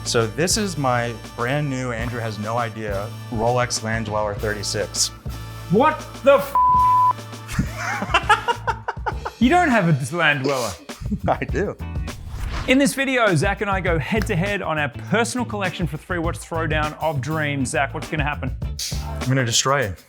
So this is my brand new, Andrew has no idea, Rolex Land-Dweller 36. What the f? You don't have a Land-Dweller. I do. In this video, Zach and I go head to head on our personal collection for 3-watch throwdown of dreams. Zach, what's gonna happen? I'm gonna destroy it.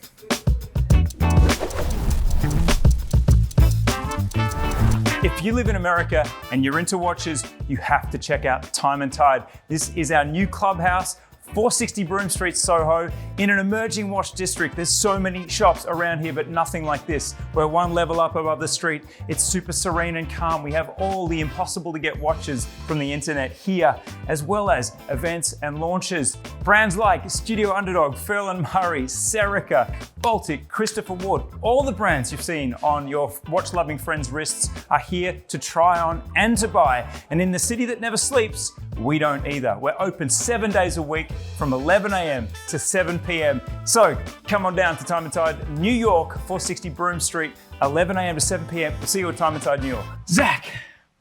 If you live in America and you're into watches, you have to check out Time+Tide. This is our new clubhouse, 460 Broome Street, Soho, in an emerging watch district. There's so many shops around here, but nothing like this. We're one level up above the street. It's super serene and calm. We have all the impossible to get watches from the internet here, as well as events and launches. Brands like Studio Underdog, Furlan, Marri, Serica, Baltic, Christopher Ward, all the brands you've seen on your watch-loving friends' wrists are here to try on and to buy. And in the city that never sleeps, we don't either. We're open 7 days a week from 11 a.m. to 7 p.m. So come on down to Time+Tide New York, 460 Broome Street, 11 a.m. to 7 p.m. We'll see you at Time+Tide New York. Zach.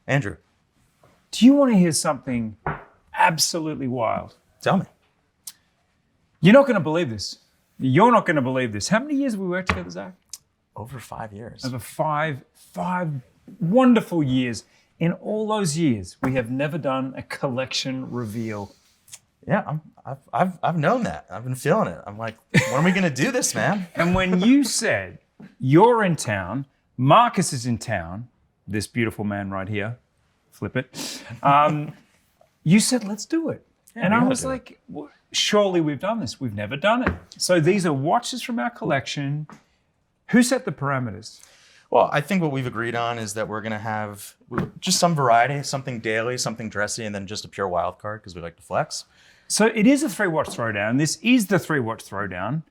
Andrew. Do you want to hear something absolutely wild? Tell me. You're not going to believe this. You're not going to believe this. How many years have we worked together, Zach? Over 5 years. Over five wonderful years. In all those years, we have never done a collection reveal. Yeah, I've known that. I've been feeling it. I'm like, when are we gonna do this, man? And when you said you're in town, Marcus is in town, this beautiful man right here, flip it. You said, let's do it. Yeah, and I was like, well, surely we've done this. We've never done it. So these are watches from our collection. Who set the parameters? Well, I think what we've agreed on is that we're going to have just some variety, something daily, something dressy, and then just a pure wild card because we like to flex. So it is a 3-watch throwdown. This is the 3-watch throwdown,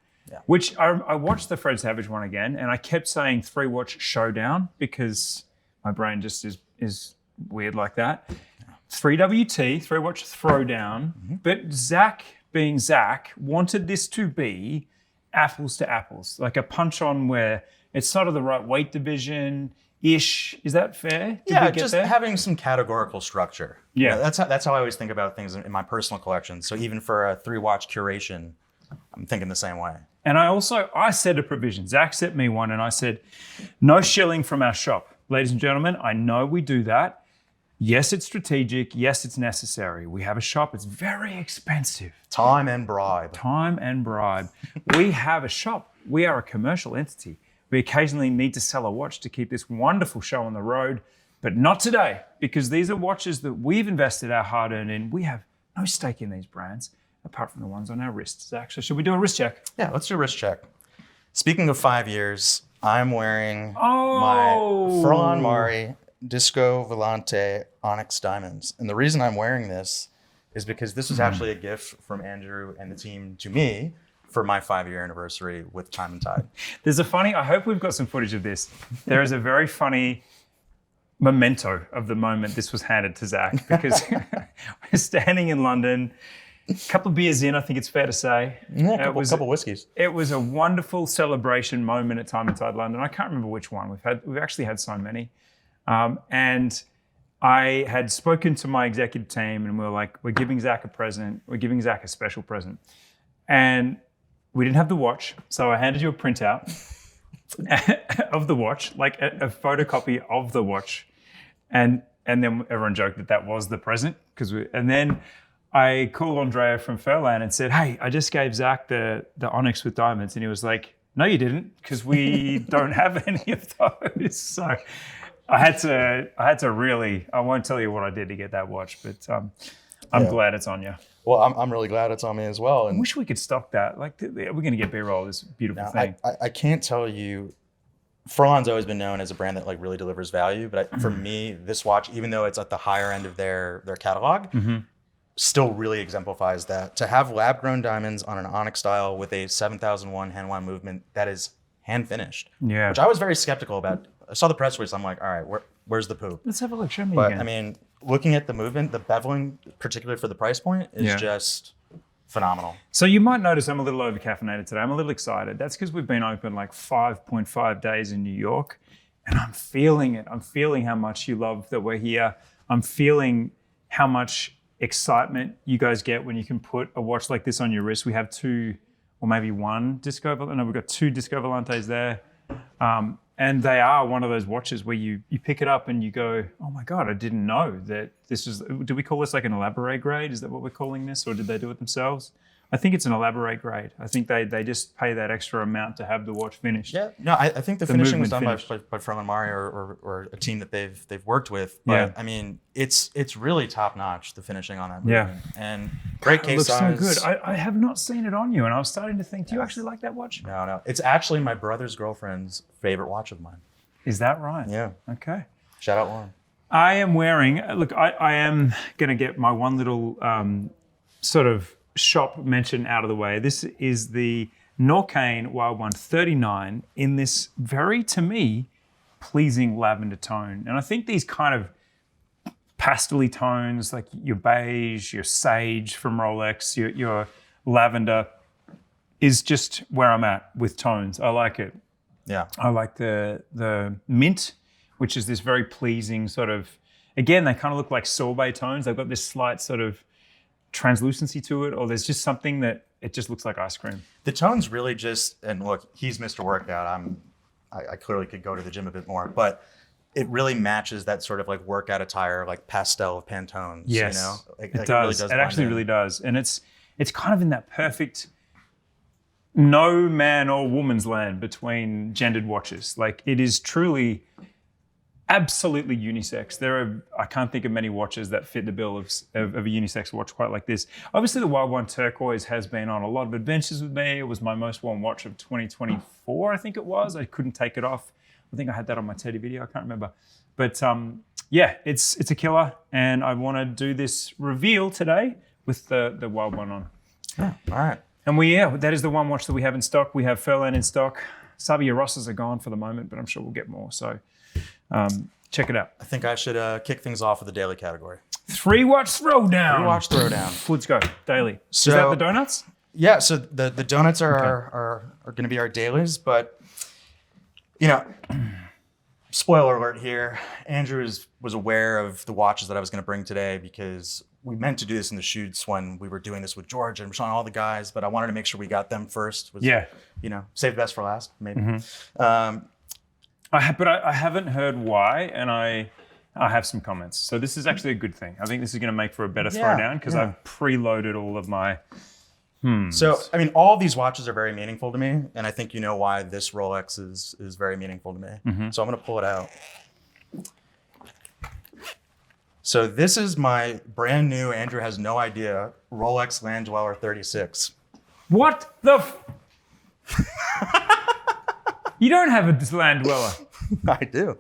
which I watched the Fred Savage one again, and I kept saying 3-watch showdown because my brain just is weird like that. 3WT, 3-watch throwdown, but Zach, being Zach, wanted this to be apples to apples, like a punch-on where it's sort of the right weight division-ish. Is that fair? Yeah, just having some categorical structure. Yeah. That's how I always think about things in my personal collection. So even for a 3-watch curation, I'm thinking the same way. And I set a provision. Zach set me one and I said, no shilling from our shop. Ladies and gentlemen, I know we do that. Yes, it's strategic. Yes, it's necessary. We have a shop. It's very expensive. Time and bribe. Time and bribe. We have a shop. We are a commercial entity. We occasionally need to sell a watch to keep this wonderful show on the road, but not today, because these are watches that we've invested our hard-earned in. We have no stake in these brands, apart from the ones on our wrists. Actually, should we do a wrist check? Yeah, let's do a wrist check. Speaking of 5 years, I'm wearing my Furlan Marri Disco Volante Onyx diamonds. And the reason I'm wearing this is because this was actually a gift from Andrew and the team to me for my 5-year anniversary with Time+Tide. I hope we've got some footage of this. There is a very funny memento of the moment this was handed to Zach because we're standing in London, a couple of beers in, I think it's fair to say. Yeah, a couple whiskeys. It was a wonderful celebration moment at Time+Tide London. I can't remember which one. We've actually had so many. And I had spoken to my executive team and we were like, we're giving Zach a present. We're giving Zach a special present. And we didn't have the watch, so I handed you a printout of the watch, like a photocopy of the watch. And then everyone joked that was the present. And then I called Andrea from Furlan and said, hey, I just gave Zach the Onyx with diamonds. And he was like, no, you didn't, because we don't have any of those. So I had to really, I won't tell you what I did to get that watch, but I'm glad it's on you. Well, I'm really glad it's on me as well. And I wish we could stock that. Like, we're going to get B-roll of this beautiful thing. I can't tell you, Furlan's always been known as a brand that like really delivers value. But for me, this watch, even though it's at the higher end of their catalog, still really exemplifies that. To have lab-grown diamonds on an Onyx style with a 7001 hand-wound movement that is hand-finished, which I was very skeptical about. I saw the press release. I'm like, all right, where's the poop? Let's have a look. Show me again. But I mean, looking at the movement, the beveling, particularly for the price point, is just phenomenal. So you might notice I'm a little over-caffeinated today. I'm a little excited. That's because we've been open like 5.5 days in New York, and I'm feeling it. I'm feeling how much you love that we're here. I'm feeling how much excitement you guys get when you can put a watch like this on your wrist. We have 2 or maybe 1 Disco Volante. No, we've got 2 Disco Volantes there. And they are one of those watches where you pick it up and you go, oh my God, I didn't know that this is, do we call this like an elaborate grade? Is that what we're calling this? Or did they do it themselves? I think it's an elaborate grade. I think they just pay that extra amount to have the watch finished. Yeah, no, I think the finishing was done by Furlan Marri or a team that they've worked with. But I mean, it's really top notch, the finishing on that movement. And great case size. It looks so good. I have not seen it on you, and I was starting to think, do you actually like that watch? No. It's actually my brother's girlfriend's favorite watch of mine. Is that right? Yeah. Okay. Shout out Lauren. I am wearing, look, I am going to get my one little sort of shop mention out of the way. This is the Norqain Wild One 39 in this very, to me, pleasing lavender tone. And I think these kind of pastel-y tones, like your beige, your sage from Rolex, your lavender, is just where I'm at with tones. I like it. Yeah. I like the mint, which is this very pleasing sort of, again, they kind of look like sorbet tones. They've got this slight sort of translucency to it, or there's just something that it just looks like ice cream. The tone's really just, and look, he's Mr. Workout. I clearly could go to the gym a bit more, but it really matches that sort of like workout attire, like pastel of Pantones. Yes, you know? it does. It actually really does. And it's kind of in that perfect no man or woman's land between gendered watches. Like it is truly absolutely unisex. I can't think of many watches that fit the bill of a unisex watch quite like this. Obviously, the Wild One Turquoise has been on a lot of adventures with me. It was my most worn watch of 2024, I think it was. I couldn't take it off. I think I had that on my Teddy video. I can't remember. But yeah, it's a killer, and I want to do this reveal today with the Wild One on. Yeah, all right. And that is the one watch that we have in stock. We have Furlan in stock. Sabia Rosses are gone for the moment, but I'm sure we'll get more. So check it out. I think I should kick things off with the daily category. 3-watch throwdown. 3-watch throwdown. Let's go. Daily. So, is that the donuts? Yeah. So the donuts are going to be our dailies, but you know, spoiler alert here. Andrew was aware of the watches that I was going to bring today because we meant to do this in the shoots when we were doing this with George and Sean, all the guys, but I wanted to make sure we got them first. You know, save the best for last, maybe. Mm-hmm. But I haven't heard why, and I have some comments. So this is actually a good thing. I think this is going to make for a better throwdown because I've preloaded all of my So, I mean, all of these watches are very meaningful to me, and I think you know why this Rolex is very meaningful to me. Mm-hmm. So I'm going to pull it out. So this is my brand new, Andrew has no idea, Rolex Land-Dweller 36. What the You don't have a Land-Dweller. I do.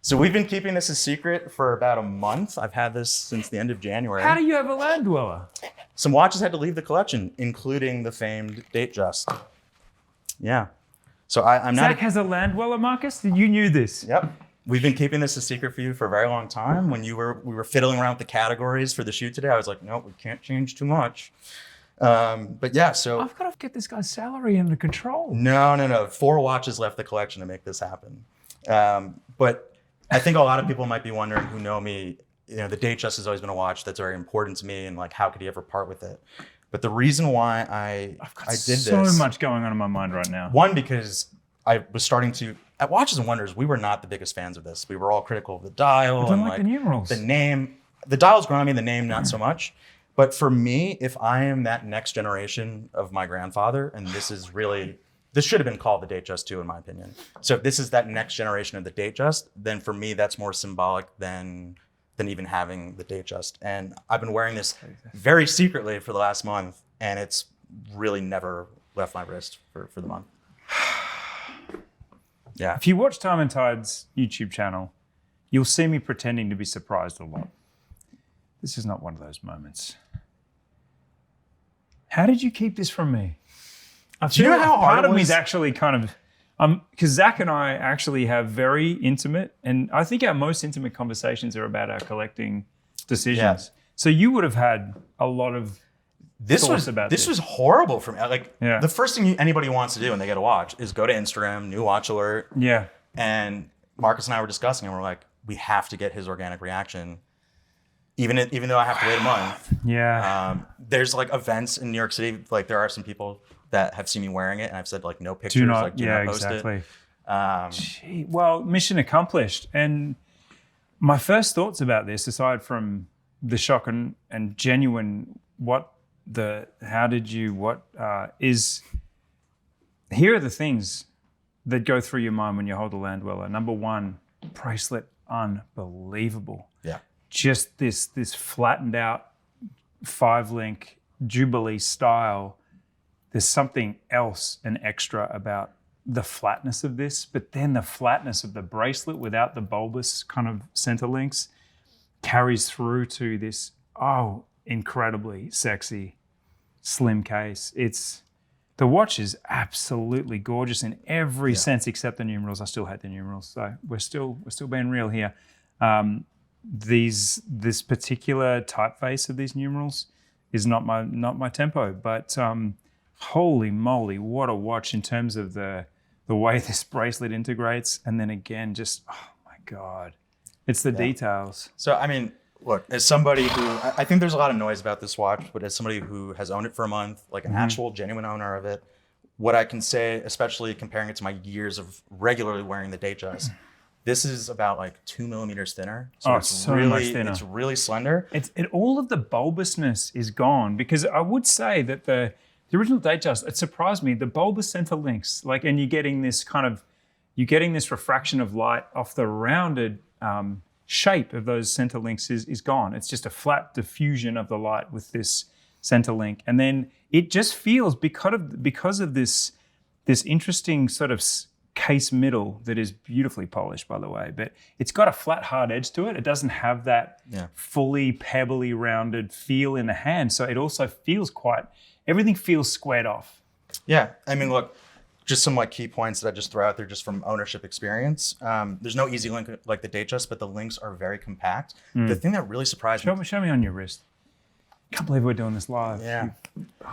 So we've been keeping this a secret for about a month. I've had this since the end of January. How do you have a Land-Dweller? Some watches had to leave the collection, including the famed Datejust. Yeah. So I'm not. Zach has a Land-Dweller, Marcus? You knew this. Yep. We've been keeping this a secret for you for a very long time. When we were fiddling around with the categories for the shoot today, I was like, no, we can't change too much. But yeah, so I've got to get this guy's salary under control. No. 4 watches left the collection to make this happen. But I think a lot of people might be wondering who know me. You know, the Datejust has always been a watch that's very important to me, and like, how could he ever part with it? But the reason why I did this, so much going on in my mind right now. One, because I was starting to, at Watches and Wonders, we were not the biggest fans of this. We were all critical of the dial. I don't like the numerals. The name. The dial's grown on me, the name not so much. But for me, if I am that next generation of my grandfather, and this should have been called the Datejust 2, in my opinion. So if this is that next generation of the Datejust, then for me, that's more symbolic than even having the Datejust. And I've been wearing this very secretly for the last month, and it's really never left my wrist for the month. Yeah. If you watch Time+Tide's YouTube channel, you'll see me pretending to be surprised a lot. This is not one of those moments. How did you keep this from me? Do you know how hard part it of me was? is actually kind of, because Zach and I actually have very intimate, and I think our most intimate conversations are about our collecting decisions. Yes. So you would have had a lot of This was horrible for me. Like, the first thing anybody wants to do when they get a watch is go to Instagram, new watch alert. Yeah. And Marcus and I were discussing, and we're like, we have to get his organic reaction. even though I have to wait a month. Yeah. There's like events in New York City. Like there are some people that have seen me wearing it, and I've said like no pictures, do not post exactly. it. Well, mission accomplished. And my first thoughts about this, aside from the shock and genuine, here are the things that go through your mind when you hold a Land-Dweller. Number one, bracelet, unbelievable. Yeah. Just this flattened out 5-link Jubilee style. There's something else, an extra about the flatness of this, but then the flatness of the bracelet without the bulbous kind of center links carries through to this, incredibly sexy, slim case. The watch is absolutely gorgeous in every sense except the numerals. I still hate the numerals, so we're still being real here. This particular typeface of these numerals is not my tempo, but holy moly, what a watch in terms of the way this bracelet integrates, and then again, just oh my god, it's the details. So I mean, look, as somebody who I think there's a lot of noise about this watch, but as somebody who has owned it for a month, like an actual genuine owner of it, what I can say, especially comparing it to my years of regularly wearing the Datejust, this is about like 2 millimeters thinner. So it's so really, much thinner. It's really slender. All of the bulbousness is gone, because I would say that the original Datejust, it surprised me, the bulbous center links, and you're getting this refraction of light off the rounded shape of those center links is gone. It's just a flat diffusion of the light with this center link. And then it just feels, because of this interesting sort of case middle that is beautifully polished, by the way, but it's got a flat, hard edge to it. It doesn't have that fully pebbly, rounded feel in the hand. So it also feels everything feels squared off. Yeah, I mean, look, just some key points that I just throw out there just from ownership experience. There's no easy link like the Datejust, but the links are very compact. The thing that really surprised me. Show me on your wrist. Can't believe we're doing this live. Yeah.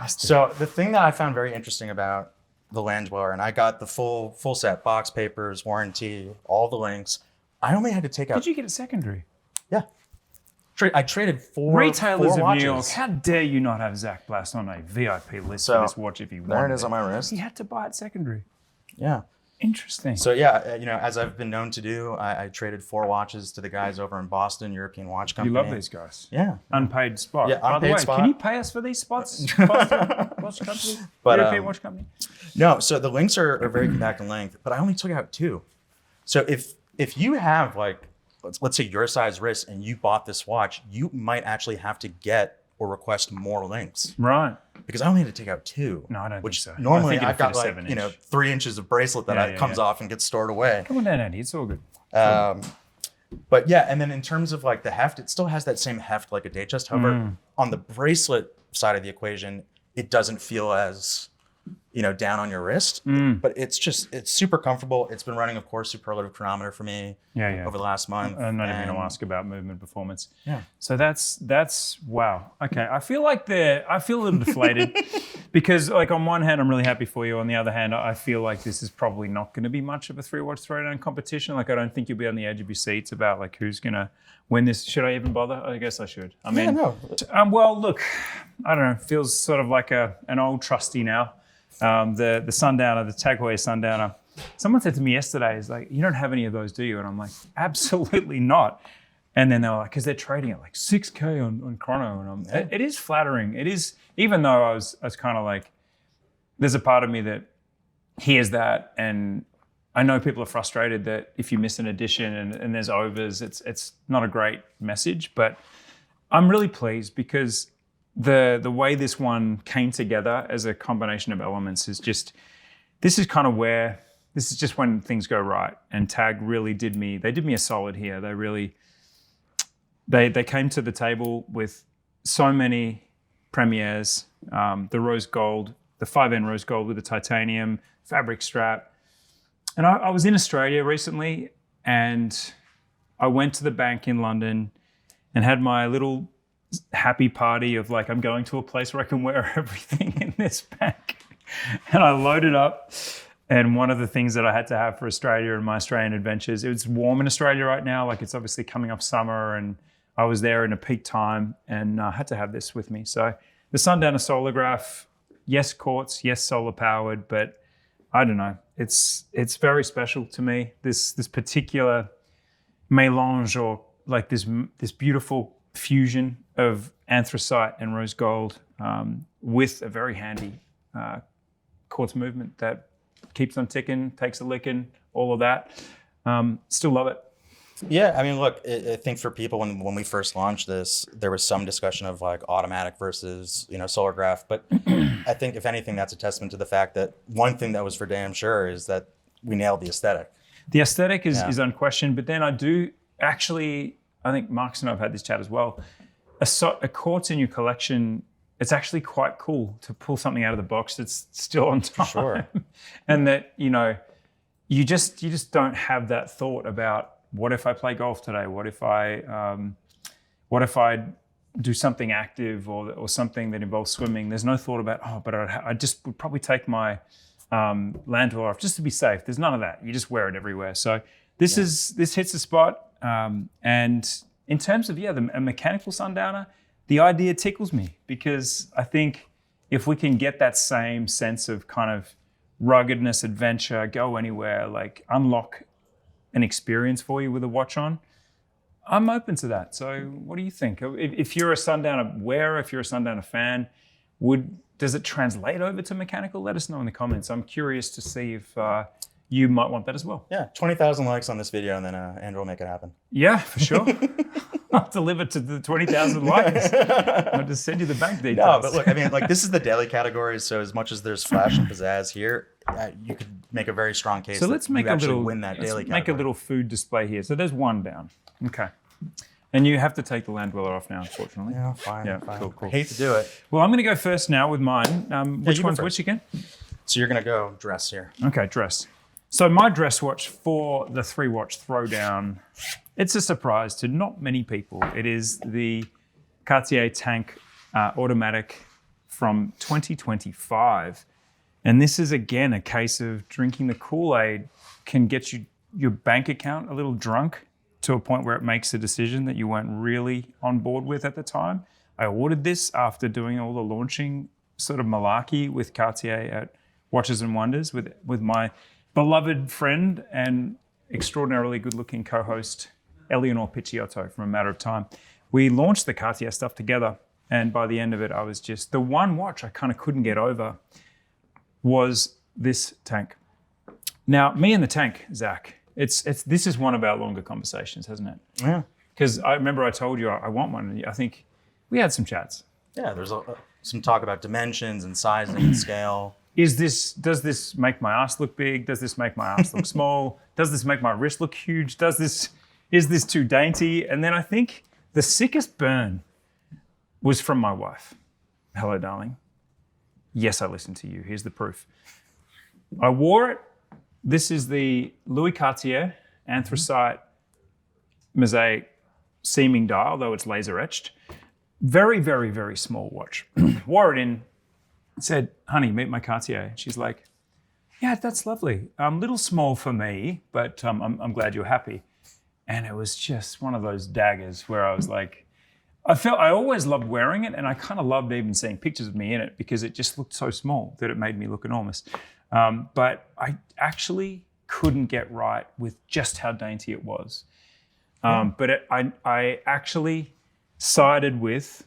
So the thing that I found very interesting about the Land-Dweller, and I got the full set, box papers, warranty, all the links. I only had to take out. Did you get it secondary? Yeah. I traded four Retailers four of New York, watches. how dare you not have Zach Blast on a VIP list for this watch if you want it. There it is on my wrist. He had to buy it secondary. Yeah. Interesting. So yeah, as I've been known to do, I traded 4 watches to the guys over in Boston, European Watch Company. You love these guys. Yeah. Unpaid spot. Yeah, By the way, spot. can you pay us for these spots? Boston Watch Company? But, European Watch Company? No, so the links are very compact in length, but I only took out 2. So if you have let's say your size wrist and you bought this watch, you might actually have to get or request more links. Right. Because I only had to take out 2. No, I don't think so. Normally I've got 3 inches of bracelet that comes off and gets stored away. Come on down, Andy. It's all good. But yeah, and then in terms of the heft, it still has that same heft like a Datejust. However, on the bracelet side of the equation, it doesn't feel as down on your wrist, but it's super comfortable. It's been running, of course, superlative chronometer for me over the last month. I'm not even going to ask about movement performance. Yeah. So that's wow. Okay, I feel a little deflated because on one hand, I'm really happy for you. On the other hand, I feel like this is probably not going to be much of a 3-watch throwdown competition. I don't think you'll be on the edge of your seats about who's going to win this. Should I even bother? I guess I should. I mean, no. Well, look, I don't know. It feels sort of like an old trusty now. The Sundowner, the TAG Heuer Sundowner. Someone said to me yesterday, you don't have any of those, do you? And I'm like, absolutely not. And then they were like, because they're trading at $6K on chrono. And it is flattering. It is, even though I was kind of there's a part of me that hears that. And I know people are frustrated that if you miss an edition and there's overs, it's not a great message. But I'm really pleased because the way this one came together as a combination of elements is just, this is just when things go right. And TAG really did me a solid here. They really, they came to the table with so many premieres, the rose gold, the 5N rose gold with the titanium fabric strap. And I was in Australia recently and I went to the bank in London and had my little happy party of I'm going to a place where I can wear everything in this bank. And I loaded up, and one of the things that I had to have for Australia and my Australian adventures, it's warm in Australia right now. It's obviously coming up summer, and I was there in a peak time and had to have this with me. So the Sundowner Solargraph, yes, quartz, yes, solar powered, but I don't know. It's very special to me. This particular mélange, or like this beautiful fusion of anthracite and rose gold with a very handy quartz movement that keeps on ticking, takes a licking, all of that. Still love it. Yeah, I mean, look, I think for people when we first launched this, there was some discussion of like automatic versus, solargraph. But I think if anything, that's a testament to the fact that one thing that was for damn sure is that we nailed the aesthetic. The aesthetic is unquestioned, but then I do actually, I think Marcus and I have had this chat as well. A quartz in your collection, it's actually quite cool to pull something out of the box that's still on time. Sure. And that, you just don't have that thought about, what if I play golf today? What if I do something active or something that involves swimming? There's no thought about, but I just would probably take my Land-Dweller off just to be safe. There's none of that. You just wear it everywhere. So this hits the spot. And in terms of a mechanical sundowner, the idea tickles me, because I think if we can get that same sense of kind of ruggedness, adventure, go anywhere, like unlock an experience for you with a watch on, I'm open to that. So what do you think? If you're a sundowner wearer, if you're a sundowner fan, does it translate over to mechanical? Let us know in the comments. I'm curious to see if you might want that as well. Yeah, 20,000 likes on this video, and then Andrew will make it happen. Yeah, for sure. I'll deliver to the 20,000 likes. I'll just send you the bank details. No, but look, I mean, like, this is the daily category, so as much as there's flash and pizzazz here, you could make a very strong case. So let's make a little food display here. So there's one down. Okay. And you have to take the Land-Dweller off now, unfortunately. Yeah, fine. Yeah, fine. cool. Hate to do it. Well, I'm going to go first now with mine. Which one's which again? So you're going to go dress here. Okay, dress. So my dress watch for the 3-watch throwdown, it's a surprise to not many people. It is the Cartier Tank Automatic from 2025. And this is, again, a case of drinking the Kool-Aid can get your bank account a little drunk to a point where it makes a decision that you weren't really on board with at the time. I ordered this after doing all the launching sort of malarkey with Cartier at Watches and Wonders with my beloved friend and extraordinarily good-looking co-host, Eleanor Picciotto, from A Matter of Time. We launched the Cartier stuff together, and by the end of it, I was just... The one watch I kind of couldn't get over was this tank. Now, me and the tank, Zach, this is one of our longer conversations, hasn't it? Yeah. Because I remember I told you I want one, and I think we had some chats. Yeah, there's some talk about dimensions and sizing and scale. Does this make my ass look big? Does this make my ass look small? Does this make my wrist look huge? Is this too dainty? And then I think the sickest burn was from my wife. Hello, darling. Yes, I listened to you. Here's the proof. I wore it. This is the Louis Cartier anthracite mosaic seaming dial, though it's laser etched. Very, very, very small watch. Wore it in. Said, honey, meet my Cartier. She's like, yeah, that's lovely. Little small for me, but I'm glad you're happy. And it was just one of those daggers where I was like, I always loved wearing it, and I kind of loved even seeing pictures of me in it because it just looked so small that it made me look enormous. But I actually couldn't get right with just how dainty it was. But I actually sided with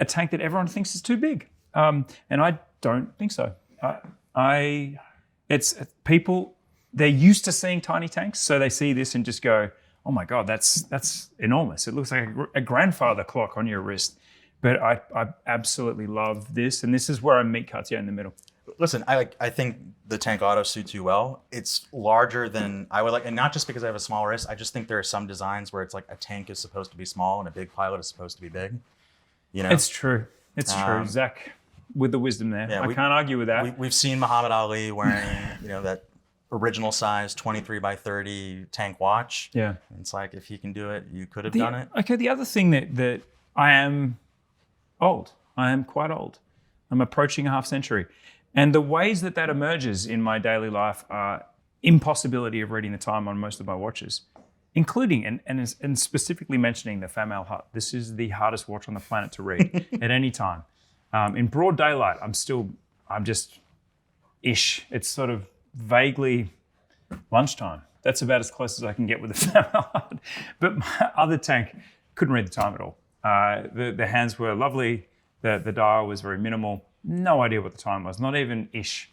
a tank that everyone thinks is too big. And I don't think so. It's people, they're used to seeing tiny tanks, so they see this and just go, oh my God, that's enormous. It looks like a grandfather clock on your wrist. But I absolutely love this, and this is where I meet Cartier in the middle. Listen, I think the Tank Auto suits you well. It's larger than I would like, and not just because I have a small wrist. I just think there are some designs where it's like a tank is supposed to be small and a big pilot is supposed to be big. It's true. It's true, Zach. With the wisdom there, I can't argue with that. We've seen Muhammad Ali wearing, that original size 23 by 30 tank watch. Yeah, and it's like if he can do it, you could have done it. Okay, the other thing that I am old. I am quite old. I'm approaching a half century. And the ways that emerges in my daily life are impossibility of reading the time on most of my watches. including and specifically mentioning the Famel Hut. This is the hardest watch on the planet to read at any time. In broad daylight, I'm just ish. It's sort of vaguely lunchtime. That's about as close as I can get with the Famel Hut. But my other tank couldn't read the time at all. The hands were lovely. The dial was very minimal. No idea what the time was. Not even ish.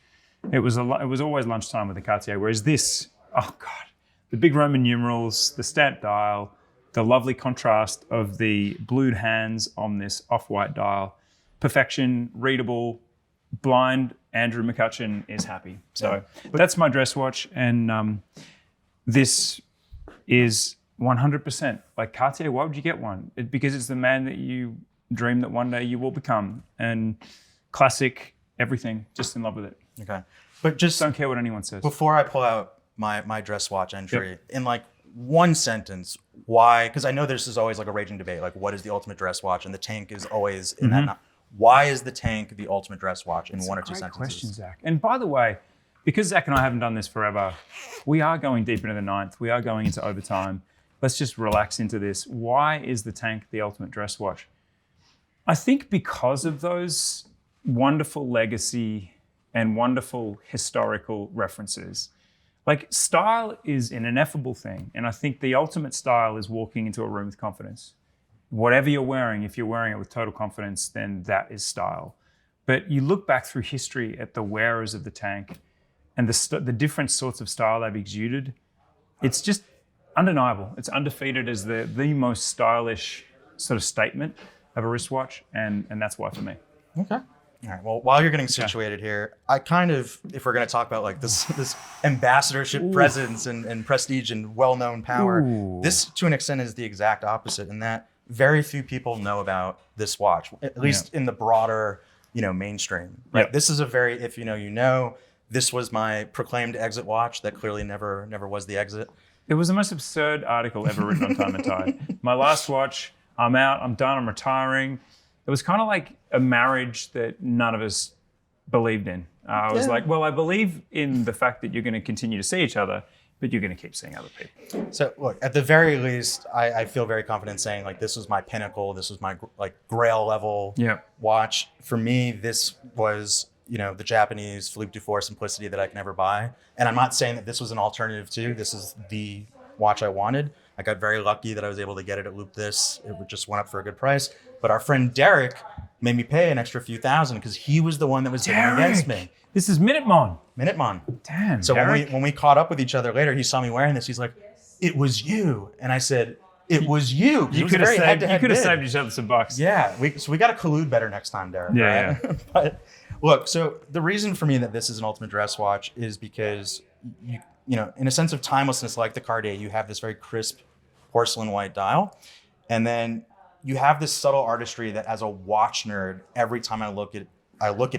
It was always lunchtime with the Cartier. Whereas this, oh God, the big Roman numerals, the stamp dial, the lovely contrast of the blued hands on this off-white dial. Perfection, readable, blind. Andrew McCutcheon is happy. So that's my dress watch. And this is 100%. Like Cartier, why would you get one? Because it's the man that you dream that one day you will become. And classic, everything, just in love with it. Okay. But just don't care what anyone says. Before I pull out my dress watch entry, in like one sentence, why? Because I know this is always like a raging debate, like what is the ultimate dress watch? And the tank is always in that. Why is the tank the ultimate dress watch in one or two sentences? Question, Zach. And by the way, because Zach and I haven't done this forever, we are going deep into the ninth. We are going into overtime. Let's just relax into this. Why is the tank the ultimate dress watch? I think because of those wonderful legacy and wonderful historical references. Like, style is an ineffable thing. And I think the ultimate style is walking into a room with confidence. Whatever you're wearing, if you're wearing it with total confidence, then that is style. But you look back through history at the wearers of the tank and the different sorts of style they've exuded, it's just undeniable. It's undefeated as the most stylish sort of statement of a wristwatch, and that's why for me. Okay. All right. Well, while you're getting situated here, I kind of, if we're going to talk about like this ambassadorship presence and prestige and well-known power, this to an extent is the exact opposite in that very few people know about this watch, at least in the broader, mainstream. Right. This is a very, if you know, this was my proclaimed exit watch that clearly never was the exit. It was the most absurd article ever written on Time and Tide. My last watch, I'm out, I'm done, I'm retiring. It was kind of like a marriage that none of us believed in. I was like, well, I believe in the fact that you're going to continue to see each other, but you're going to keep seeing other people. So look, at the very least, I feel very confident saying like, this was my pinnacle. This was my like grail level watch. For me, this was, the Japanese Philippe Dufour simplicity that I can never buy. And I'm not saying that this was an alternative to, this is the watch I wanted. I got very lucky that I was able to get it at Loop This. It just went up for a good price. But our friend Derek made me pay an extra few thousand because he was the one that was bidding against me. This is Minutemon. Damn. So when we caught up with each other later, he saw me wearing this. He's like, "It was you," and I said, "It was you." You could have saved each other some bucks. Yeah. So we got to collude better next time, Derek. Yeah. Right? But look, so the reason for me that this is an ultimate dress watch is because you in a sense of timelessness, like the Cartier, you have this very crisp porcelain white dial, and then you have this subtle artistry that as a watch nerd, every time I look at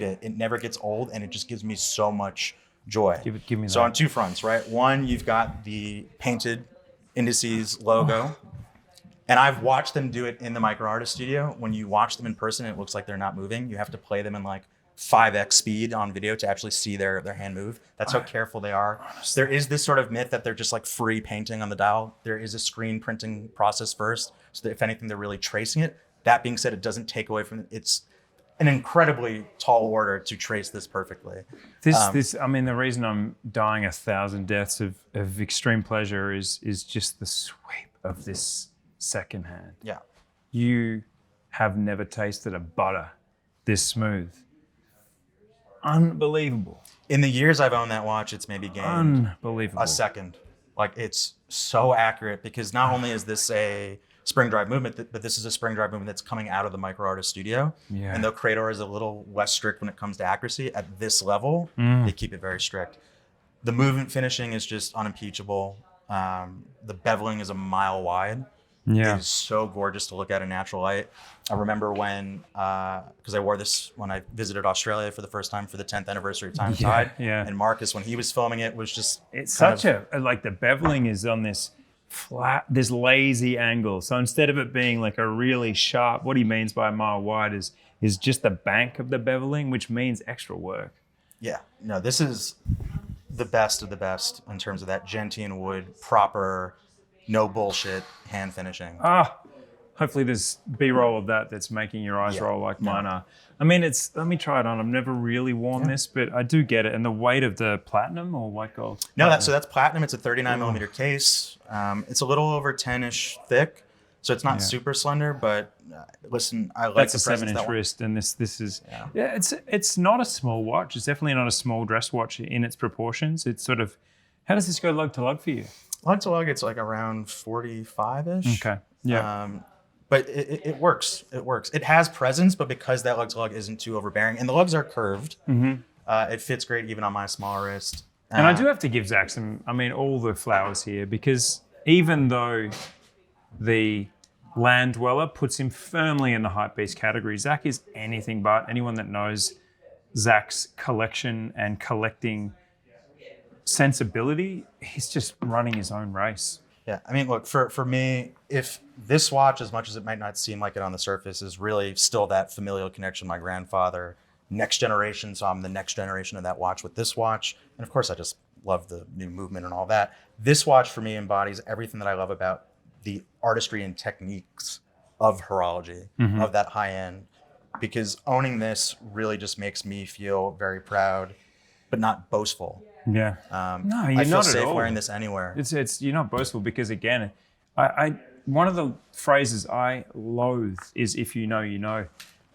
it, it never gets old and it just gives me so much joy. Give me that. So on two fronts, right? One, you've got the painted indices logo. And I've watched them do it in the micro artist studio. When you watch them in person, it looks like they're not moving. You have to play them in like 5x speed on video to actually see their hand move. That's how careful they are. There is this sort of myth that they're just like free painting on the dial. There is a screen printing process first. So that if anything, they're really tracing it. That being said, it doesn't take away from it. It's an incredibly tall order to trace this perfectly. The reason I'm dying 1,000 deaths of extreme pleasure is just the sweep of this second hand. Yeah. You have never tasted a butter this smooth. Unbelievable. In the years I've owned that watch, it's maybe gained a second. Like, it's so accurate because not only is this a spring drive movement, but this is a spring drive movement that's coming out of the micro artist studio. Yeah. And though Credor is a little less strict when it comes to accuracy, at this level, they keep it very strict. The movement finishing is just unimpeachable. The beveling is a mile wide. Yeah. It is so gorgeous to look at in natural light. I remember when, because I wore this when I visited Australia for the first time for the 10th anniversary of Time+Tide. Yeah. And Marcus, when he was filming it, was just... It's such like the beveling is on this flat, this lazy angle. So instead of it being like a really sharp, what he means by a mile wide is just the bank of the beveling, which means extra work. Yeah. No, this is the best of the best in terms of that gentian wood, proper no bullshit, hand finishing. Hopefully there's B-roll of that's making your eyes roll like mine are. I mean, let me try it on. I've never really worn this, but I do get it. And the weight of the platinum or white gold? No, that's platinum. It's a 39 millimeter case. It's a little over 10-ish thick, so it's not super slender, but listen, I like that's the a 7-inch wrist, and this is it's not a small watch. It's definitely not a small dress watch in its proportions. It's sort of, how does this go lug to lug for you? Lug to lug, it's like around 45-ish. Okay. Yeah. But it works. It works. It has presence, but because that lug to lug isn't too overbearing, and the lugs are curved, it fits great even on my small wrist. And I do have to give Zach all the flowers here, because even though the Land-Dweller puts him firmly in the hypebeast category, Zach is anything but. Anyone that knows Zach's collection and collecting sensibility, he's just running his own race. Yeah, I mean, look, for me, if this watch, as much as it might not seem like it on the surface, is really still that familial connection, my grandfather, next generation, so I'm the next generation of that watch with this watch. And of course, I just love the new movement and all that. This watch for me embodies everything that I love about the artistry and techniques of horology, of that high end, because owning this really just makes me feel very proud, but not boastful. Yeah. No, you're I feel not safe at all. Wearing this anywhere. It's you're not boastful, because again, I one of the phrases I loathe is "if you know, you know."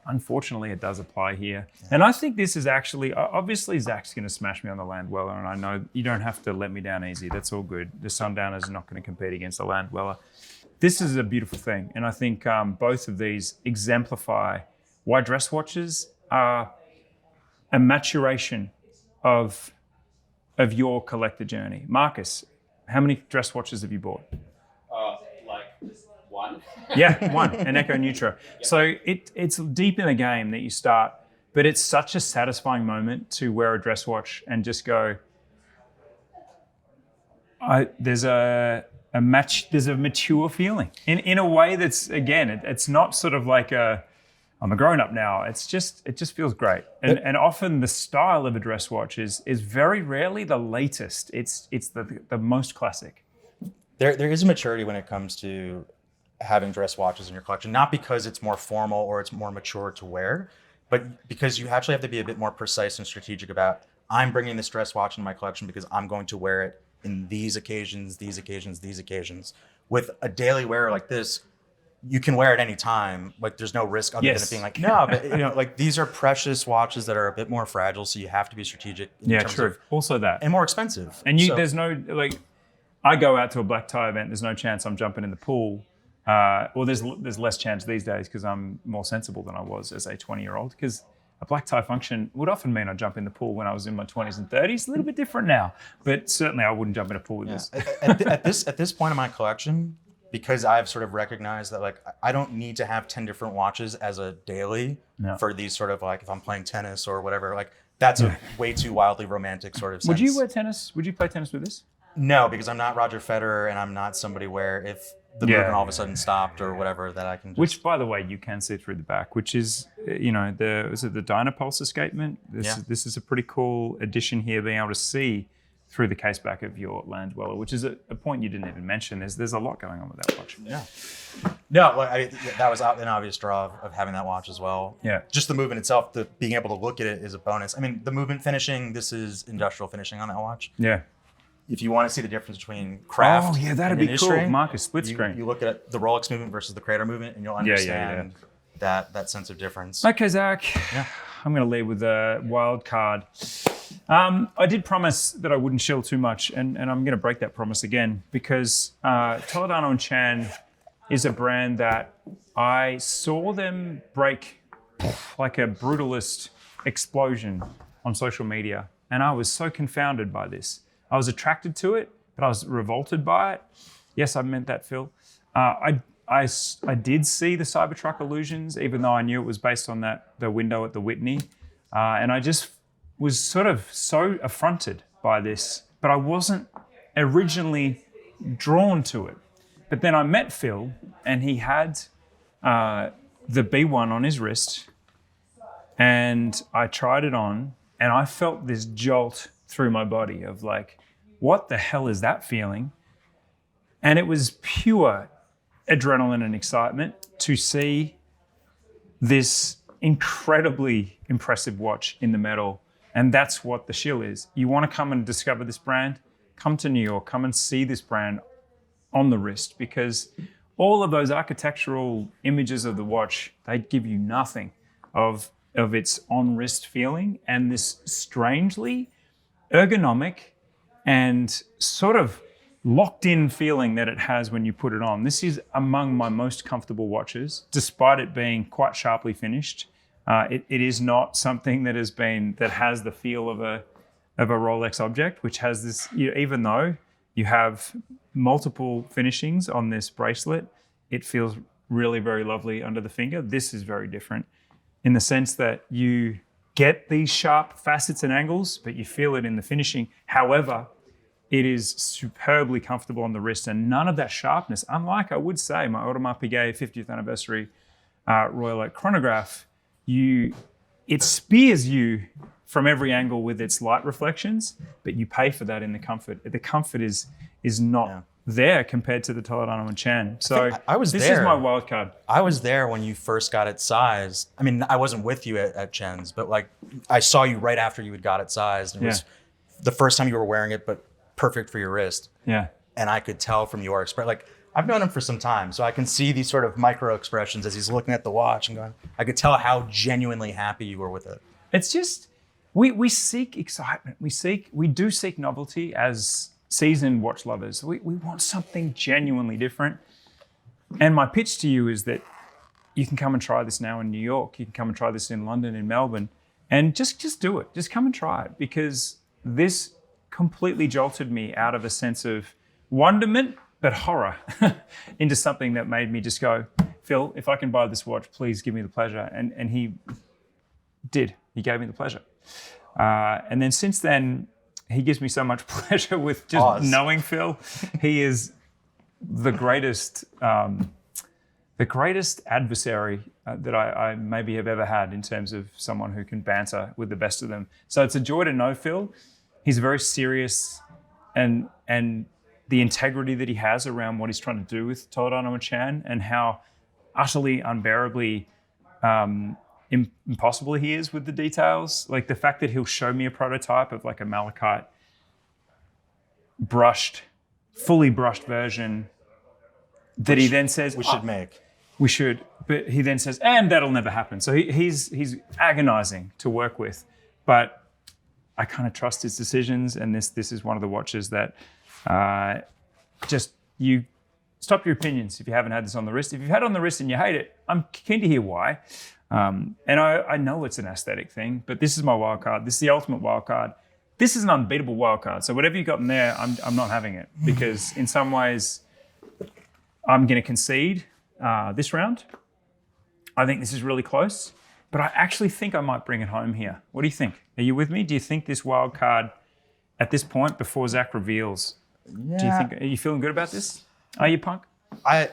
Unfortunately, it does apply here, and I think this is actually obviously Zach's going to smash me on the Land-Dweller, and I know you don't have to let me down easy. That's all good. The Sundowner is not going to compete against the Land-Dweller. This is a beautiful thing, and I think both of these exemplify why dress watches are a maturation of your collector journey. Marcus, how many dress watches have you bought? One. Yeah, one, an Echo Neutro. Yep. So it's deep in the game that you start, but it's such a satisfying moment to wear a dress watch and just go, there's a mature feeling in a way that's, again, it's not sort of like I'm a grown-up now. It just feels great. And often the style of a dress watch is very rarely the latest. It's the most classic. There is a maturity when it comes to having dress watches in your collection, not because it's more formal or it's more mature to wear, but because you actually have to be a bit more precise and strategic about, I'm bringing this dress watch in my collection because I'm going to wear it in these occasions, these occasions, these occasions. With a daily wearer like this, you can wear it any time. Like, there's no risk other than it being like, no, but like these are precious watches that are a bit more fragile, so you have to be strategic in terms of, also that. And more expensive. And there's no, like, I go out to a black tie event, there's no chance I'm jumping in the pool. Well, there's less chance these days because I'm more sensible than I was as a 20-year-old, because a black tie function would often mean I'd jump in the pool when I was in my 20s and 30s. A little bit different now, but certainly I wouldn't jump in a pool with this. At this point in my collection, because I've sort of recognized that, like, I don't need to have 10 different watches as a daily for these sort of, like, if I'm playing tennis or whatever, like, that's a way too wildly romantic sort of sense. Would you wear tennis? Would you play tennis with this? No, because I'm not Roger Federer, and I'm not somebody where if the movement all of a sudden stopped or whatever, that I can just... Which, by the way, you can see through the back, which is, is it the Dynapulse escapement? This is a pretty cool addition here, being able to see through the case back of your Land-Dweller, which is a point you didn't even mention. There's a lot going on with that watch. Yeah. No, that was an obvious draw of having that watch as well. Yeah. Just the movement itself, being able to look at it is a bonus. I mean, the movement finishing, this is industrial finishing on that watch. Yeah. If you want to see the difference between craft that'd and be cool. Marcus, split screen. You look at the Rolex movement versus the Credor movement, and you'll understand that sense of difference. Okay, Zach. Yeah. I'm going to lead with a wild card. I did promise that I wouldn't shill too much, and I'm going to break that promise again, because Toledano Chan is a brand that I saw them break like a brutalist explosion on social media, and I was so confounded by this. I was attracted to it, but I was revolted by it. Yes, I meant that, Phil. I did see the Cybertruck illusions, even though I knew it was based on the window at the Whitney. And I just was sort of so affronted by this, but I wasn't originally drawn to it. But then I met Phil, and he had the B1 on his wrist, and I tried it on, and I felt this jolt through my body of like, what the hell is that feeling? And it was pure adrenaline and excitement to see this incredibly impressive watch in the metal. And that's what the shill is. You want to come and discover this brand? Come to New York, come and see this brand on the wrist, because all of those architectural images of the watch, they give you nothing of its on-wrist feeling and this strangely ergonomic and sort of locked-in feeling that it has when you put it on. This is among my most comfortable watches, despite it being quite sharply finished. It is not something that has the feel of a Rolex object, which has this, even though you have multiple finishings on this bracelet, it feels really very lovely under the finger. This is very different in the sense that you get these sharp facets and angles, but you feel it in the finishing. However, it is superbly comfortable on the wrist and none of that sharpness, unlike, I would say, my Audemars Piguet 50th anniversary Royal Oak chronograph. It spears you from every angle with its light reflections, but you pay for that in the comfort. The comfort is not there compared to the Toledano Chan. So this is my wild card. I was there when you first got it sized. I mean, I wasn't with you at Chen's, but like I saw you right after you had got it sized. And it was the first time you were wearing it, but perfect for your wrist. Yeah. And I could tell from your expression, like I've known him for some time, so I can see these sort of micro expressions as he's looking at the watch and going, I could tell how genuinely happy you were with it. It's just, we seek excitement. We do seek novelty as seasoned watch lovers. We want something genuinely different. And my pitch to you is that you can come and try this now in New York. You can come and try this in London, in Melbourne, and just do it. Just come and try it, because this completely jolted me out of a sense of wonderment, but horror, into something that made me just go, Phil, if I can buy this watch, please give me the pleasure. And he did. He gave me the pleasure. And then since then, he gives me so much pleasure with just knowing Phil. He is the greatest adversary that I maybe have ever had in terms of someone who can banter with the best of them. So it's a joy to know Phil. He's very serious, and the integrity that he has around what he's trying to do with Toledano Chan and how utterly unbearably impossible he is with the details. Like the fact that he'll show me a prototype of like a malachite fully brushed version that he then says we should, but he then says, and that'll never happen. So he's agonizing to work with, but I kind of trust his decisions. And this is one of the watches that just, you stop your opinions if you haven't had this on the wrist. If you've had it on the wrist and you hate it, I'm keen to hear why. And I know it's an aesthetic thing, but this is my wild card. This is the ultimate wild card. This is an unbeatable wild card. So whatever you got in there, I'm not having it, because in some ways I'm going to concede this round. I think this is really close, but I actually think I might bring it home here. What do you think? Are you with me? Do you think this wild card at this point, before Zach reveals, are you feeling good about this? Are you, Punk? I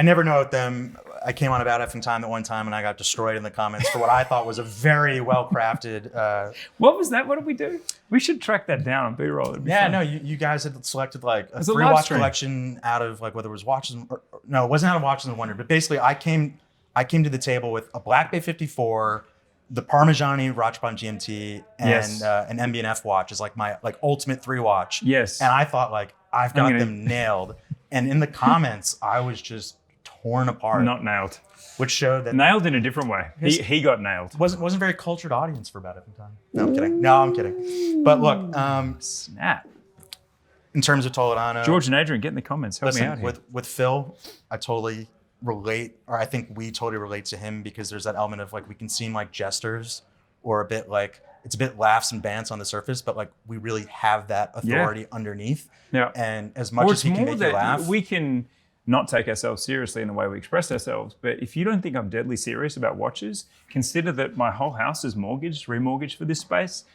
never know with them. I came on About Effing Time at one time and I got destroyed in the comments for what I thought was a very well crafted. What was that? What did we do? We should track that down on B-roll. No, you guys had selected like a 3-watch collection out of like whether it was watches or no, it wasn't out of watches and wonder. But basically, I came to the table with a Black Bay 54, the Parmigiani Rochbond GMT, and an MB&F watch is like my ultimate 3-watch. Yes, and I thought like I've got them nailed. And in the comments, I was just torn apart. Not nailed. Which showed that... Nailed in a different way. He got nailed. Wasn't a very cultured audience for About Effing Time. No, I'm kidding. But look... Snap. In terms of Toledano... George and Adrian, get in the comments. Help me out here. With Phil, I totally relate, or I think we totally relate to him, because there's that element of like we can seem like jesters, or a bit like... It's a bit laughs and bants on the surface, but like we really have that authority underneath. Yeah. And as much as he can make you laugh, we can not take ourselves seriously in the way we express ourselves. But if you don't think I'm deadly serious about watches, consider that my whole house is remortgaged for this space.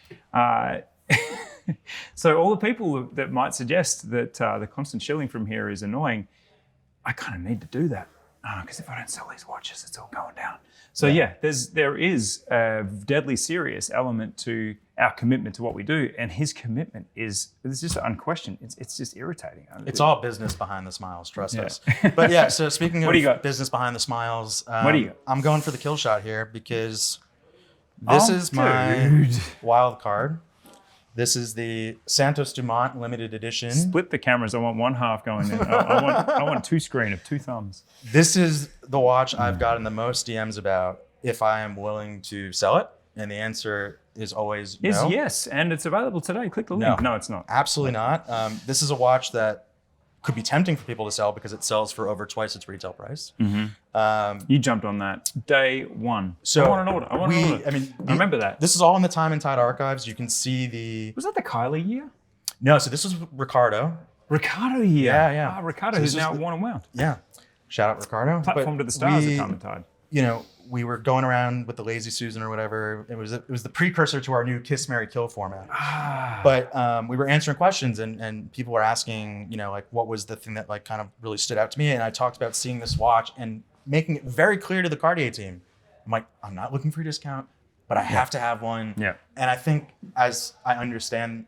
So all the people that might suggest that the constant shilling from here is annoying, I kind of need to do that, because if I don't sell these watches, it's all going down. So there is a deadly serious element to our commitment to what we do, and his commitment is just unquestioned. It's just irritating. It's all business behind the smiles, trust us. But yeah, so speaking of business behind the smiles, what do you got? I'm going for the kill shot here because this is my wild card. This is the Santos-Dumont limited edition. Split the cameras. I want one half going in. I want two screen of 2 thumbs. This is the watch I've gotten the most DMs about if I am willing to sell it. And the answer is always no. Yes, and it's available today. Click the link. No, it's not. Absolutely not. This is a watch that could be tempting for people to sell because it sells for over twice its retail price. You jumped on that day one. So I want an order. I remember that. This is all in the Time+Tide archives. You can see the... Was that the Kylie year? No, so this was Ricardo. Ricardo year. Yeah. Ricardo, who's now worn and wound. Yeah. Shout out Ricardo. Platform to the stars at Time+Tide. We were going around with the Lazy Susan or whatever. It was the precursor to our new Kiss, Marry, Kill format. But we were answering questions and people were asking, like what was the thing that like kind of really stood out to me? And I talked about seeing this watch and making it very clear to the Cartier team. I'm like, I'm not looking for a discount, but I have to have one. Yeah. And I think as I understand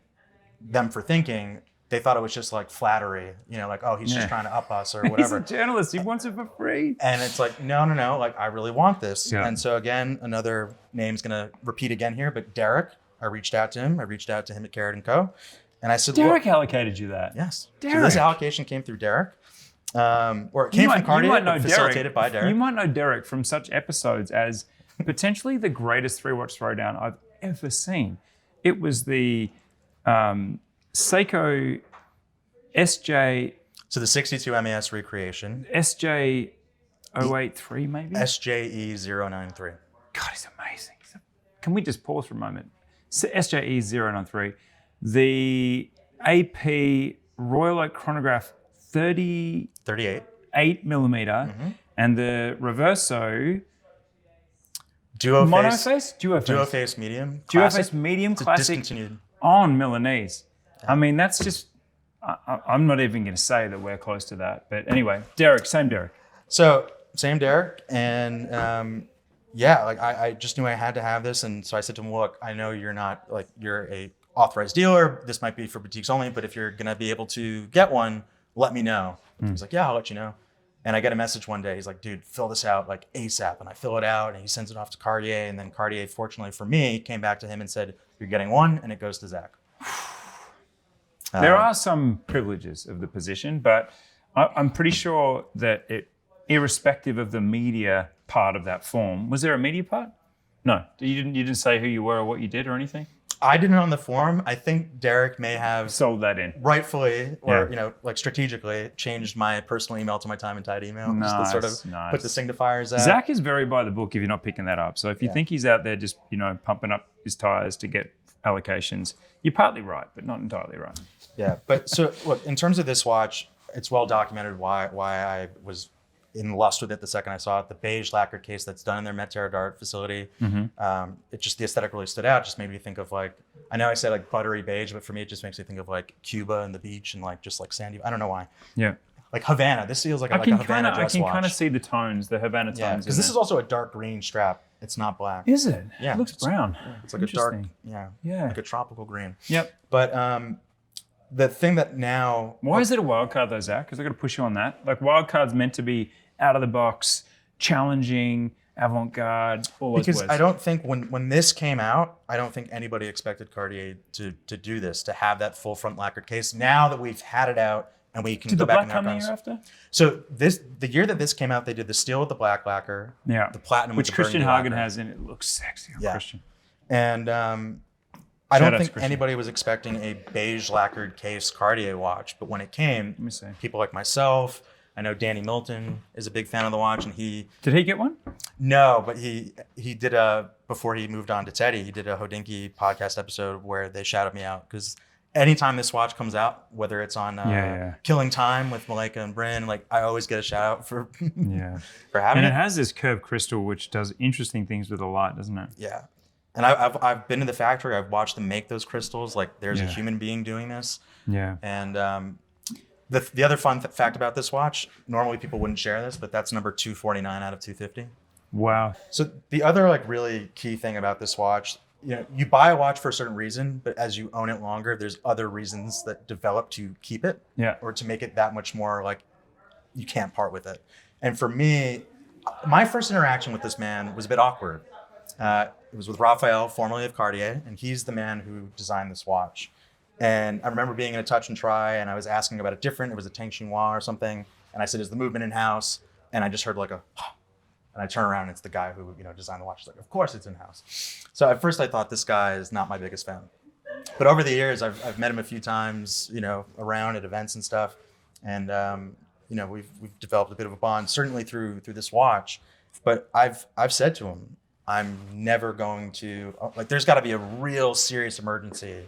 them for thinking, they thought it was just like flattery, like, oh, he's just trying to up us or whatever. He's a journalist. He wants it for free. And it's like, no. Like, I really want this. Yeah. And so again, another name's going to repeat again here, but Derek, I reached out to him. I reached out to him at Carrot & Co. And I said, Derek allocated you that. Yes. Derek. So this allocation came through Derek. Or it came from Cartier, but facilitated by Derek. You might know Derek from such episodes as potentially the greatest 3-watch throwdown I've ever seen. It was the... Seiko SJ. So the 62 MES recreation. SJ 083 maybe? SJE 093. God, he's amazing. Can we just pause for a moment? SJE 093. The AP Royal Oak chronograph 38 millimeter, and the Reverso Duoface medium. Duoface medium classic. Discontinued. On Milanese. I mean, that's just, I'm not even going to say that we're close to that. But anyway, Derek, same Derek. So, same Derek. And I just knew I had to have this. And so I said to him, look, I know you're not, you're a authorized dealer. This might be for boutiques only. But if you're going to be able to get one, let me know. He's like, yeah, I'll let you know. And I get a message one day. He's like, dude, fill this out ASAP. And I fill it out and he sends it off to Cartier. And then Cartier, fortunately for me, came back to him and said, you're getting one and it goes to Zach. There are some privileges of the position, but I'm pretty sure that irrespective of the media part of that form, was there a media part? No, you didn't say who you were or what you did or anything? I didn't on the forum. I think Derek may have sold that in rightfully, or strategically changed my personal email to my Time+Tide email, just to sort of put the signifiers out. Zach is very by the book if you're not picking that up. So if you think he's out there just pumping up his tires to get allocations, you're partly right, but not entirely right. Yeah, but so look, in terms of this watch, it's well documented why I was in lust with it the second I saw it. The beige lacquered case that's done in their Met-Terre d'Art facility. It just, the aesthetic really stood out. Just made me think of I know I said buttery beige, but for me it just makes me think of Cuba and the beach and just sandy. I don't know why. Yeah. Havana. This feels like a Havana dress watch. I can kind of see the tones, the Havana tones. Yeah, because this is also a dark green strap. It's not black. Is it? Yeah. It looks brown. Yeah, it's like a dark, like a tropical green. Yep. But the thing that now... Why is it a wild card though, Zach? Because I got to push you on that. Wild card's meant to be out of the box, challenging, avant-garde, all those words. Because I don't think when this came out, I don't think anybody expected Cartier to do this, to have that full front lacquered case. Now that we've had it out, and we can go back and come the year after? So the year that this came out, they did the steel with the black lacquer, the platinum with the Christian burgundy Hagen lacquer. has in it. It looks sexy on Christian. And I don't think anybody was expecting a beige lacquered case Cartier watch, but when it came, people like myself, I know Danny Milton is a big fan of the watch, and did he get one? No, but he did before he moved on to Teddy, he did a Hodinky podcast episode where they shouted me out because anytime this watch comes out, whether it's on Killing Time with Malika and Bryn, I always get a shout out for having and it has this curved crystal which does interesting things with the light, doesn't it? Yeah. And I've been to the factory. I've watched them make those crystals. There's a human being doing this. Yeah. And the other fun fact about this watch, normally people wouldn't share this, but that's number 249 out of 250. Wow. So the other like really key thing about this watch, you know, you buy a watch for a certain reason, but as you own it longer, there's other reasons that develop to keep it, or to make it that much more like you can't part with it. And for me, my first interaction with this man was a bit awkward. It was with Raphael, formerly of Cartier, and he's the man who designed this watch. And I remember being in a touch and try, and I was asking about it was a Tank Chinois or something. And I said, is the movement in-house? And I just heard like a, and I turn around and it's the guy who, you know, designed the watch. He's like, of course it's in-house. So at first I thought this guy is not my biggest fan. But over the years, I've met him a few times, you know, around at events and stuff. And, you know, we've developed a bit of a bond, certainly through this watch. But I've said to him, I'm never going to, like, there's got to be a real serious emergency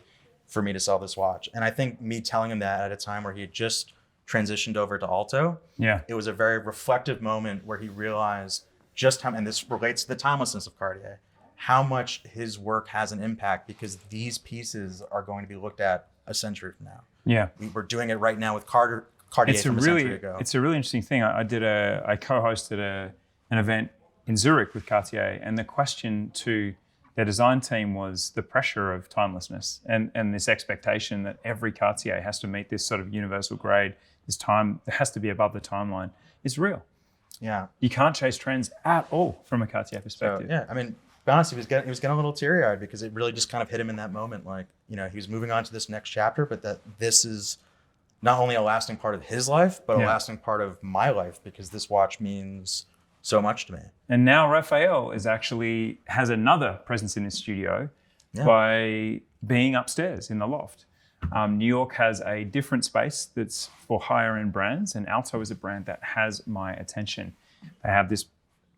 for me to sell this watch. And I think me telling him that at a time where he had just transitioned over to Alto, it was a very reflective moment where he realized just how, and this relates to the timelessness of Cartier, how much his work has an impact, because these pieces are going to be looked at a century from now. Yeah. We're doing it right now with Cartier from a century ago. It's a really interesting thing. I co-hosted an event in Zurich with Cartier, and the question to their design team was the pressure of timelessness and this expectation that every Cartier has to meet this sort of universal grade, this time, it has to be above the timeline. It's real. Yeah. You can't chase trends at all from a Cartier perspective. So, yeah, I mean, to be honest, he was getting a little teary-eyed because it really just kind of hit him in that moment. Like, you know, he was moving on to this next chapter, but that this is not only a lasting part of his life, but a lasting part of my life, because this watch means so much to me. And now Raphael has another presence in his studio by being upstairs in the loft. New York has a different space that's for higher end brands, and Alto is a brand that has my attention. They have this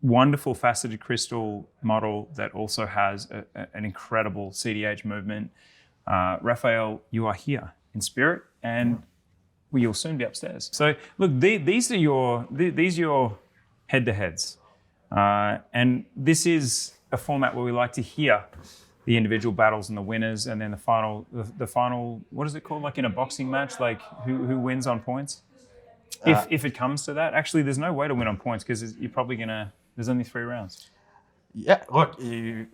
wonderful faceted crystal model that also has an incredible CDH movement. Raphael, you are here in spirit, and you'll soon be upstairs. So look, these are your head-to-heads. And this is a format where we like to hear the individual battles and the winners, and then the final, what is it called? Like in a boxing match, like who wins on points? If it comes to that. Actually, there's no way to win on points because you're probably there's only 3 rounds. Yeah, look, you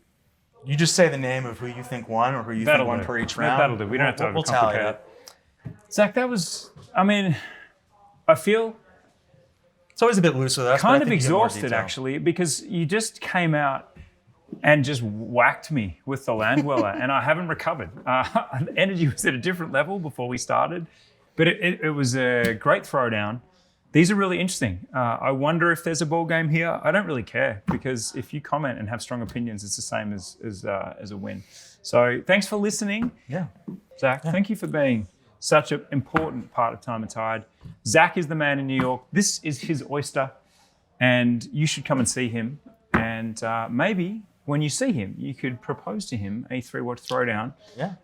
just say the name of who you think won or who you think won per each round. That'll do. We don't have to overcomplicate we'll tally it. Zach, that was, I mean, I feel it's always a bit loose with us. Kind of exhausted, actually, because you just came out and just whacked me with the Land-Dweller, and I haven't recovered. Energy was at a different level before we started, but it was a great throwdown. These are really interesting. I wonder if there's a ball game here. I don't really care, because if you comment and have strong opinions, it's the same as a win. So thanks for listening. Yeah. Zach, thank you for being such an important part of Time and Tide. Zach is the man in New York. This is his oyster, and you should come and see him. And maybe when you see him, you could propose to him a 3-watch throwdown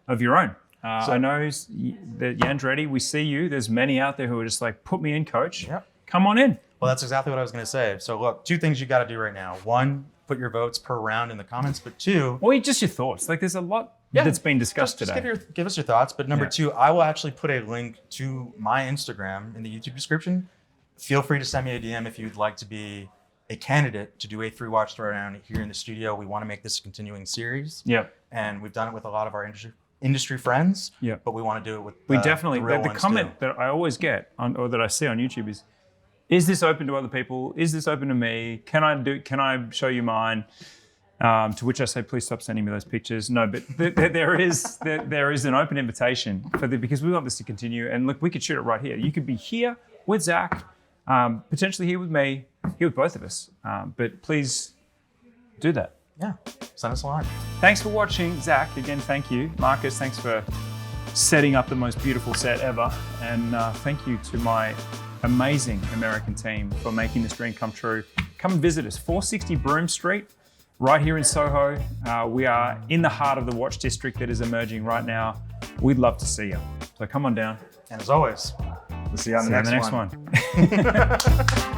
of your own. I know that Yandretti, we see you. There's many out there who are just like, put me in, coach. Yep. Come on in. Well, that's exactly what I was going to say. So look, 2 things you got to do right now. 1, put your votes per round in the comments, but 2... Or just your thoughts. Like, there's a lot that's been discussed today. Just give us your thoughts. But number 2, I will actually put a link to my Instagram in the YouTube description. Feel free to send me a DM if you'd like to be a candidate to do a 3-watch throwdown here in the studio. We want to make this a continuing series. Yep. And we've done it with a lot of our industry friends. Yep. But we want to do it with we definitely. The comment that I always get or that I see on YouTube is this open to other people? Is this open to me? Can I show you mine? To which I say, please stop sending me those pictures. No, but there is an open invitation because we want this to continue. And look, we could shoot it right here. You could be here with Zach, potentially here with me, here with both of us. But please do that. Yeah, send us a line. Thanks for watching, Zach. Again, thank you. Marcus, thanks for setting up the most beautiful set ever. And thank you to my amazing American team for making this dream come true. Come and visit us, 460 Broome Street. Right here in Soho. We are in the heart of the watch district that is emerging right now. We'd love to see you. So come on down. And as always, we'll see you on the next one.